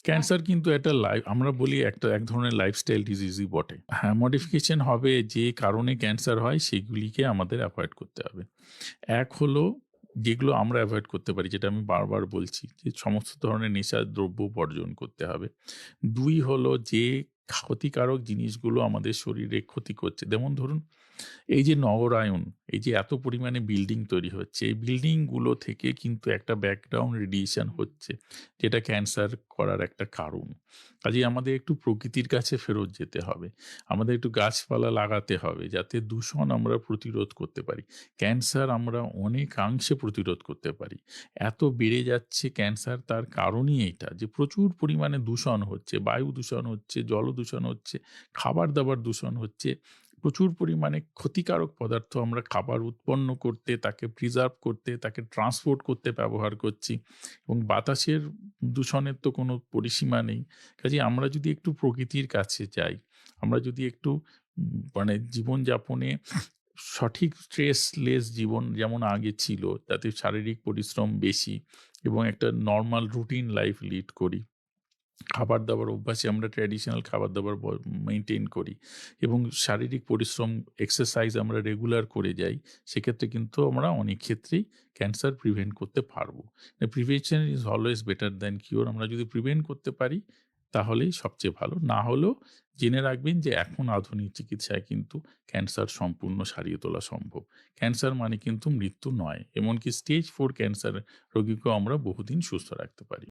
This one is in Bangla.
ক্যান্সার কিন্তু একটা আমরা বলি এক ধরনের লাইফস্টাইল ডিজিজই বটে। হ্যাঁ, মডিফিকেশন হবে যে কারণে ক্যান্সার হয় সেগুলিকে আমাদের এভয়েড করতে হবে। এক হলো যেগুলো আমরা এভয়েড করতে পারি, যেটা আমি বারবার বলছি যে সমস্ত ধরনের নেশার দ্রব্য বর্জন করতে হবে। ২ হলো যে ক্ষতিকারক জিনিসগুলো আমাদের শরীরে ক্ষতি করছে। যেমন ধরুন এই যে নগরায়ন, এই যে এত পরিমাণে বিল্ডিং তৈরি হচ্ছে, এই বিল্ডিং গুলো থেকে কিন্তু একটা ব্যাকগ্রাউন্ড রেডিয়েশন হচ্ছে, যেটা ক্যান্সার করার একটা কারণ। কাজেই আমাদের একটু প্রকৃতির কাছে ফেরত যেতে হবে। আমাদের একটু গাছপালা লাগাতে হবে, যাতে দূষণ আমরা প্রতিরোধ করতে পারি। ক্যান্সার আমরা অনেকাংশে প্রতিরোধ করতে পারি। এত বেড়ে যাচ্ছে ক্যান্সার, তার কারণই এইটা যে প্রচুর পরিমাণে দূষণ হচ্ছে, বায়ু দূষণ হচ্ছে, জল দূষণ হচ্ছে, খাবার-দাবার দূষণ হচ্ছে। প্রচুর পরিমাণে ক্ষতিকারক পদার্থ আমরা খাবার উৎপন্ন করতে, তাকে প্রিজার্ভ করতে, তাকে ট্রান্সপোর্ট করতে ব্যবহার করছি এবং বাতাসের দূষণের তো কোনো পরিসীমা নেই। কাজেই আমরা যদি একটু প্রকৃতির কাছে যাই, আমরা যদি একটু মানে জীবনযাপনে সঠিক স্ট্রেসলেস জীবন যেমন আগে ছিল, তাতে শারীরিক পরিশ্রম বেশি এবং একটা নরমাল রুটিন লাইফ লিড করি। খাবার-দাবার অভ্যাসে আমরা ট্র্যাডিশনাল খাবার-দাবার মেইনটেইন করি এবং শারীরিক পরিশ্রম, এক্সারসাইজ আমরা রেগুলার করে যাই। সেক্ষেত্রে কিন্তু আমরা অনেক ক্ষেত্রেই ক্যান্সার প্রিভেন্ট করতে পারবো। প্রিভেনশন ইস অলওয়েজ বেটার দ্যান কিউর। আমরা যদি প্রিভেন্ট করতে পারি তাহলেই সবচেয়ে ভালো। না হলেও জেনে রাখবেন যে এখন আধুনিক চিকিৎসায় কিন্তু ক্যান্সার সম্পূর্ণ সারিয়ে তোলা সম্ভব। ক্যান্সার মানে কিন্তু মৃত্যু নয়। এমনকি স্টেজ 4 ক্যান্সার রোগীকেও আমরা বহুদিন সুস্থ রাখতে পারি।